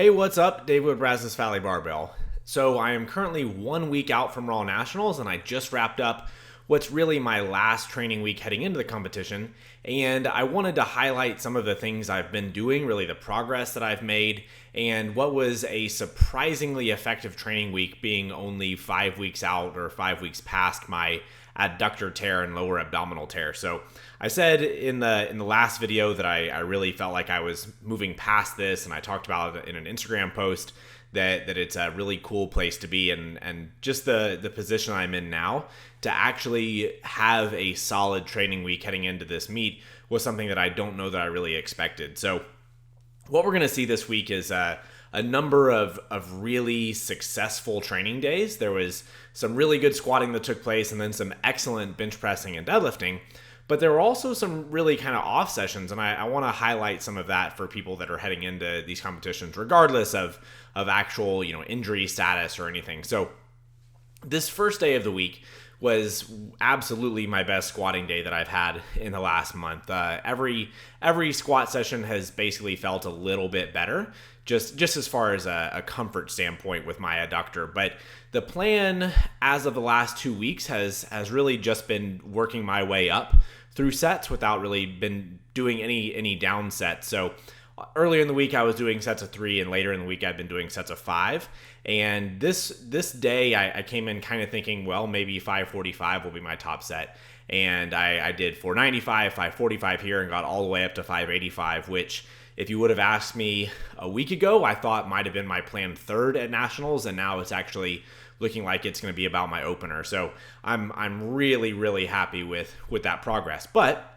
Hey, what's up? Dave with Brazos Valley Barbell. So I am currently 1 week out from Raw Nationals, and I just wrapped up what's really my last training week heading into the competition. And I wanted to highlight some of the things I've been doing, really the progress that I've made, and what was a surprisingly effective training week, being only 5 weeks out or 5 weeks past my adductor tear and lower abdominal tear. So I said in the last video that I really felt like I was moving past this, and I talked about it in an Instagram post that it's a really cool place to be, and just the position I'm in now to actually have a solid training week heading into this meet was something that I don't know that I really expected. So what we're going to see this week is a number of really successful training days. There was some really good squatting that took place, and then some excellent bench pressing and deadlifting. But there were also some really kind of off sessions, and I want to highlight some of that for people that are heading into these competitions, regardless of actual injury status or anything. So this first day of the week was absolutely my best squatting day that I've had in the last month. Every squat session has basically felt a little bit better, just as far as a comfort standpoint with my adductor. But the plan as of the last 2 weeks has really just been working my way up through sets without really been doing any down sets. So earlier in the week I was doing sets of 3, and later in the week I've been doing sets of 5. And this day I came in kind of thinking, well, maybe 545 will be my top set. And I did 495, 545 here, and got all the way up to 585, which if you would have asked me a week ago, I thought might have been my planned third at Nationals, and now it's actually looking like it's going to be about my opener. So I'm really happy with that progress. But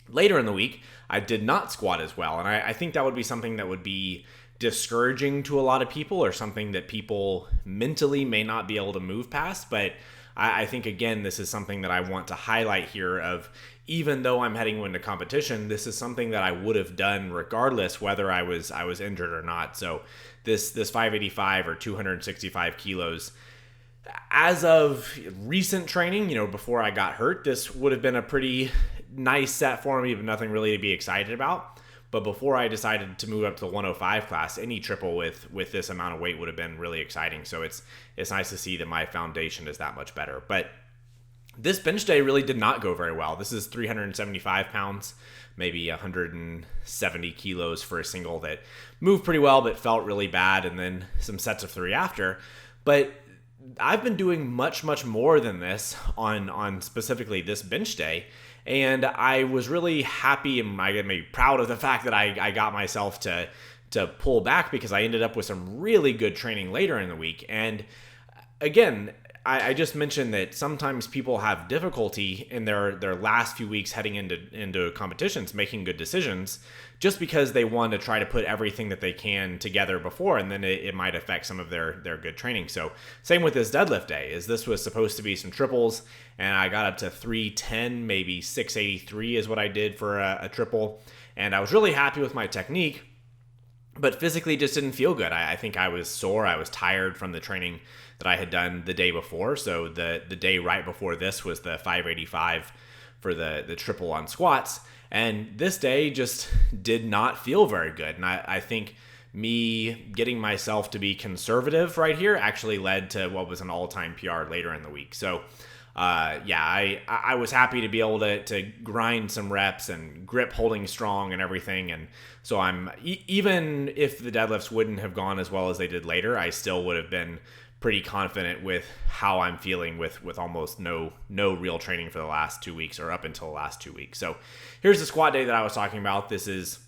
later in the week, I did not squat as well, and I think that would be something that would be discouraging to a lot of people, or something that people mentally may not be able to move past. But I think, again, this is something that I want to highlight here of, even though I'm heading into competition, this is something that I would have done regardless whether I was injured or not. So this 585 or 265 kilos, as of recent training, before I got hurt, this would have been a pretty nice set for me, but nothing really to be excited about. But before I decided to move up to the 105 class, any triple with this amount of weight would have been really exciting. So it's nice to see that my foundation is that much better. But this bench day really did not go very well. This is 375 pounds, maybe 170 kilos for a single that moved pretty well but felt really bad, and then some sets of 3 after. But I've been doing much more than this on specifically this bench day. And I was really happy and I get maybe proud of the fact that I got myself to pull back, because I ended up with some really good training later in the week. And again, I just mentioned that sometimes people have difficulty in their last few weeks heading into competitions making good decisions, just because they want to try to put everything that they can together before, and then it might affect some of their good training. So same with this deadlift day, is this was supposed to be some triples, and I got up to 310, maybe 683 is what I did for a triple, and I was really happy with my technique, but physically just didn't feel good. I think I was sore. I was tired from the training that I had done the day before. So the day right before this was the 585 for the triple on squats. And this day just did not feel very good. And I think me getting myself to be conservative right here actually led to what was an all-time PR later in the week. So I was happy to be able to grind some reps and grip holding strong and everything. And so I'm even if the deadlifts wouldn't have gone as well as they did later, I still would have been pretty confident with how I'm feeling with almost no real training for the last 2 weeks, or up until the last 2 weeks. So here's the squat day that I was talking about. This is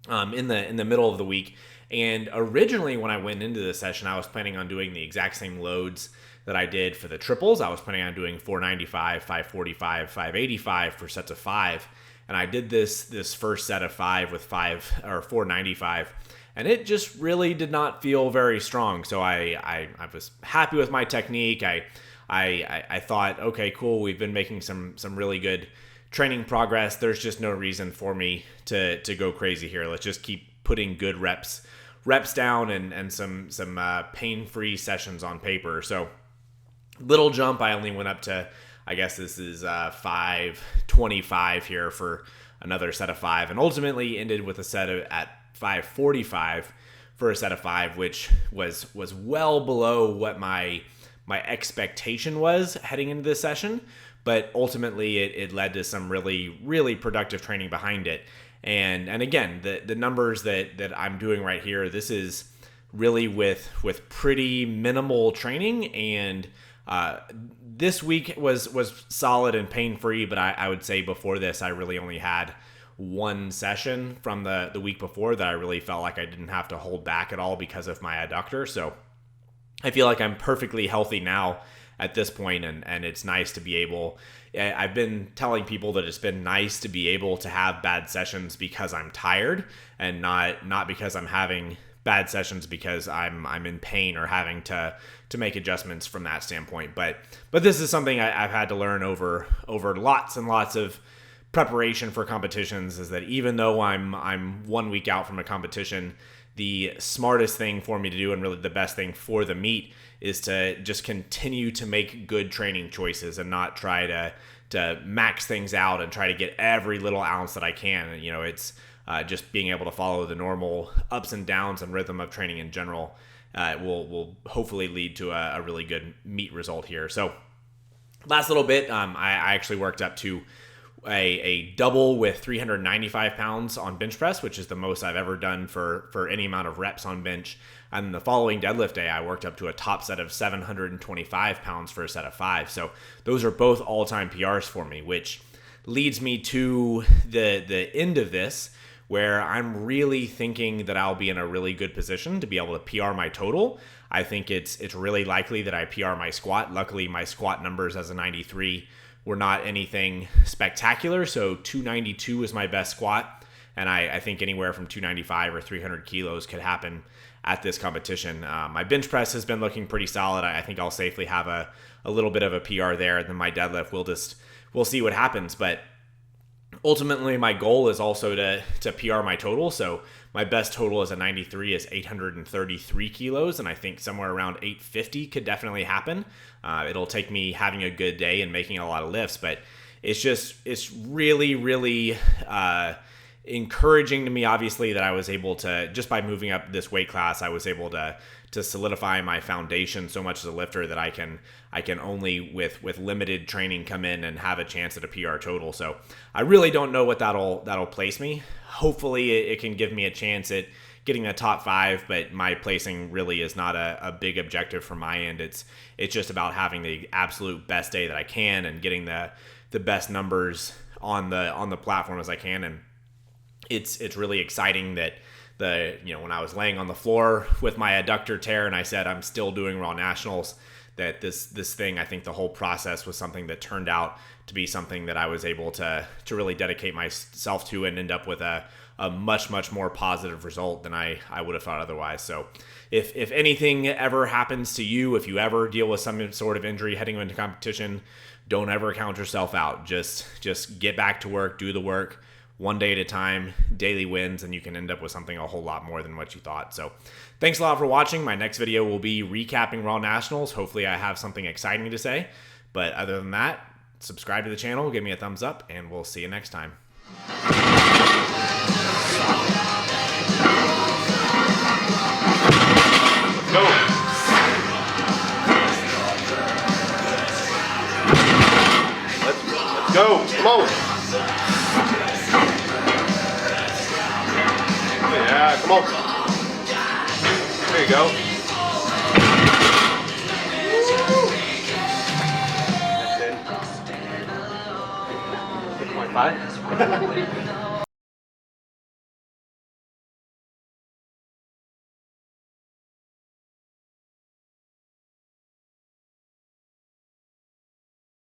in the middle of the week. And originally when I went into this session, I was planning on doing the exact same loads that I did for the triples. I was planning on doing 495, 545, 585 for sets of 5. And I did this first set of 5 with 495. And it just really did not feel very strong. So I was happy with my technique. I thought, okay, cool. We've been making some really good training progress. There's just no reason for me to go crazy here. Let's just keep putting good reps down and some pain-free sessions on paper. So little jump. I only went up to, I guess this is 525 here for another set of 5, and ultimately ended with a set at 545 for a set of 5, which was well below what my expectation was heading into this session. But ultimately, it led to some really, really productive training behind it. And again, the numbers that I'm doing right here, this is really with pretty minimal training. And this week was solid and pain-free, but I would say before this, I really only had one session from the week before that I really felt like I didn't have to hold back at all because of my adductor. So I feel like I'm perfectly healthy now at this point, and it's nice to be able, I've been telling people that it's been nice to be able to have bad sessions because I'm tired, and not because I'm having bad sessions because I'm in pain or having to make adjustments from that standpoint. But this is something I've had to learn over lots and lots of preparation for competitions, is that even though I'm 1 week out from a competition, the smartest thing for me to do, and really the best thing for the meet, is to just continue to make good training choices and not try to max things out and try to get every little ounce that I can. And, it's just being able to follow the normal ups and downs and rhythm of training in general will hopefully lead to a really good meet result here. So last little bit, I actually worked up to a double with 395 pounds on bench press, which is the most I've ever done for any amount of reps on bench. And the following deadlift day, I worked up to a top set of 725 pounds for a set of 5. So those are both all-time PRs for me, which leads me to the end of this, where I'm really thinking that I'll be in a really good position to be able to PR my total. I think it's really likely that I PR my squat. Luckily, my squat numbers as a 93 were not anything spectacular, so 292 is my best squat, and I think anywhere from 295 or 300 kilos could happen at this competition. My bench press has been looking pretty solid. I think I'll safely have a little bit of a PR there, and then my deadlift, we'll see what happens. But ultimately, my goal is also to PR my total. So my best total as a 93 is 833 kilos, and I think somewhere around 850 could definitely happen. It'll take me having a good day and making a lot of lifts, but it's really, really encouraging to me, obviously, that I was able to, just by moving up this weight class, I was able to solidify my foundation so much as a lifter that I can only with limited training come in and have a chance at a PR total. So I really don't know what that'll place me. Hopefully it can give me a chance at getting a top 5, but my placing really is not a big objective from my end. It's just about having the absolute best day that I can and getting the best numbers on the platform as I can. And it's really exciting that when I was laying on the floor with my adductor tear and I said I'm still doing Raw Nationals, that this thing, I think the whole process was something that turned out to be something that I was able to really dedicate myself to and end up with a much, much more positive result than I would have thought otherwise. So if anything ever happens to you, if you ever deal with some sort of injury heading into competition, don't ever count yourself out. Just get back to work, do the work, one day at a time, daily wins, and you can end up with something a whole lot more than what you thought. So thanks a lot for watching. My next video will be recapping Raw Nationals. Hopefully I have something exciting to say. But other than that, subscribe to the channel, give me a thumbs up, and we'll see you next time. Go. Let's go. Come on. Yeah, come on. There you go. That's it. 6.5.